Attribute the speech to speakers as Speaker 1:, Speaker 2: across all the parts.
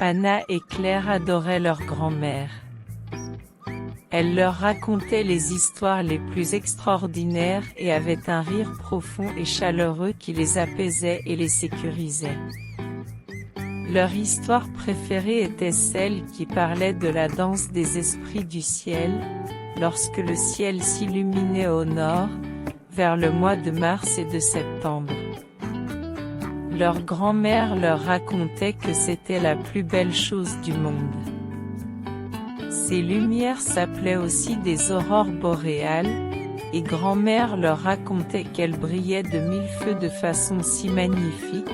Speaker 1: Anna et Claire adoraient leur grand-mère. Elle leur racontait les histoires les plus extraordinaires et avait un rire profond et chaleureux qui les apaisait et les sécurisait. Leur histoire préférée était celle qui parlait de la danse des esprits du ciel, lorsque le ciel s'illuminait au nord, vers le mois de mars et de septembre. Leur grand-mère leur racontait que c'était la plus belle chose du monde. Ces lumières s'appelaient aussi des aurores boréales, et grand-mère leur racontait qu'elles brillaient de mille feux de façon si magnifique,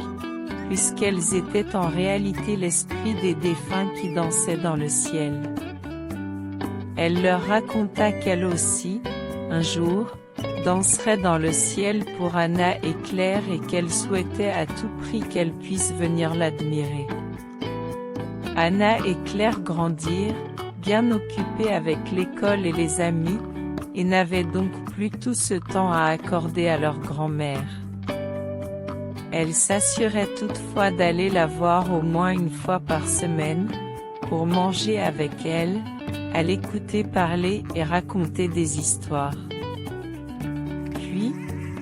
Speaker 1: puisqu'elles étaient en réalité l'esprit des défunts qui dansaient dans le ciel. Elle leur raconta qu'elle aussi, un jour, danserait dans le ciel pour Anna et Claire et qu'elle souhaitait à tout prix qu'elles puissent venir l'admirer. Anna et Claire grandirent, bien occupées avec l'école et les amis, et n'avaient donc plus tout ce temps à accorder à leur grand-mère. Elles s'assuraient toutefois d'aller la voir au moins une fois par semaine, pour manger avec elle, à l'écouter parler et raconter des histoires. Puis,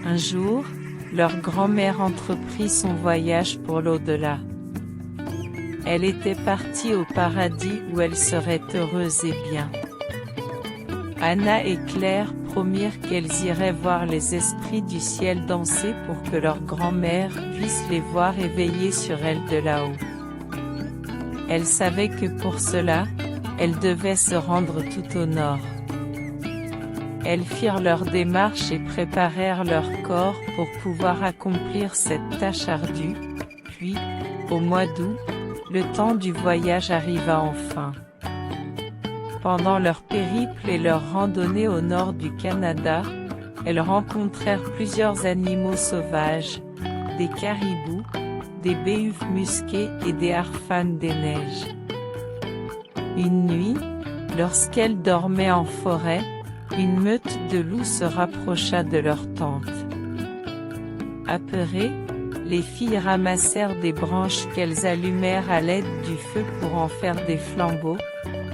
Speaker 1: un jour, leur grand-mère entreprit son voyage pour l'au-delà. Elle était partie au paradis où elle serait heureuse et bien. Anna et Claire promirent qu'elles iraient voir les esprits du ciel danser pour que leur grand-mère puisse les voir éveillés sur elles de là-haut. Elles savaient que pour cela, elles devaient se rendre tout au nord. Elles firent leur démarche et préparèrent leur corps pour pouvoir accomplir cette tâche ardue, puis, au mois d'août, le temps du voyage arriva enfin. Pendant leur périple et leur randonnée au nord du Canada, elles rencontrèrent plusieurs animaux sauvages, des caribous, des béhufs musqués et des harfans des neiges. Une nuit, lorsqu'elles dormaient en forêt, une meute de loups se rapprocha de leur tente. Apeurées, les filles ramassèrent des branches qu'elles allumèrent à l'aide du feu pour en faire des flambeaux,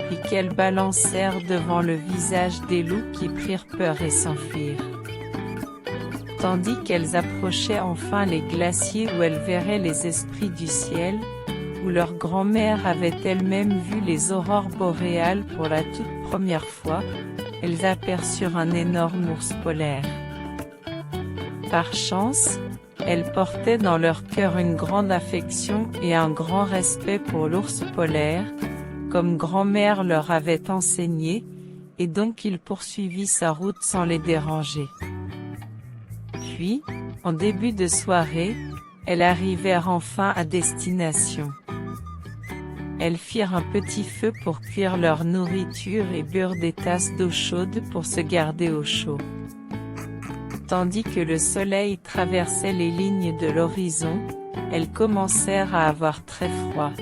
Speaker 1: puis qu'elles balancèrent devant le visage des loups qui prirent peur et s'enfuirent. Tandis qu'elles approchaient enfin les glaciers où elles verraient les esprits du ciel, où leur grand-mère avait elle-même vu les aurores boréales pour la toute première fois, elles aperçurent un énorme ours polaire. Par chance, elles portaient dans leur cœur une grande affection et un grand respect pour l'ours polaire, comme grand-mère leur avait enseigné, et donc il poursuivit sa route sans les déranger. Puis, en début de soirée, elles arrivèrent enfin à destination. Elles firent un petit feu pour cuire leur nourriture et burent des tasses d'eau chaude pour se garder au chaud. Tandis que le soleil traversait les lignes de l'horizon, elles commencèrent à avoir très froid.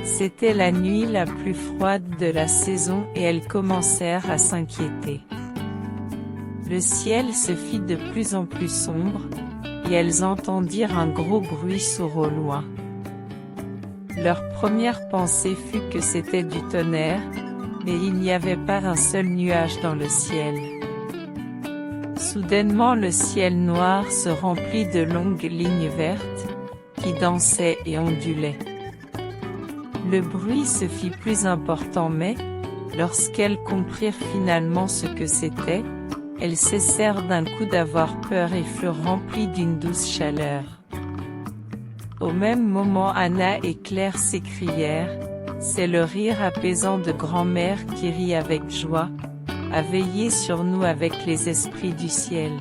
Speaker 1: C'était la nuit la plus froide de la saison et elles commencèrent à s'inquiéter. Le ciel se fit de plus en plus sombre, et elles entendirent un gros bruit sourd au loin. Leur première pensée fut que c'était du tonnerre, mais il n'y avait pas un seul nuage dans le ciel. Soudainement le ciel noir se remplit de longues lignes vertes, qui dansaient et ondulaient. Le bruit se fit plus important mais, lorsqu'elles comprirent finalement ce que c'était, elles cessèrent d'un coup d'avoir peur et furent remplies d'une douce chaleur. Au même moment Anna et Claire s'écrièrent, « C'est le rire apaisant de grand-mère qui rit avec joie, à veiller sur nous avec les esprits du ciel. »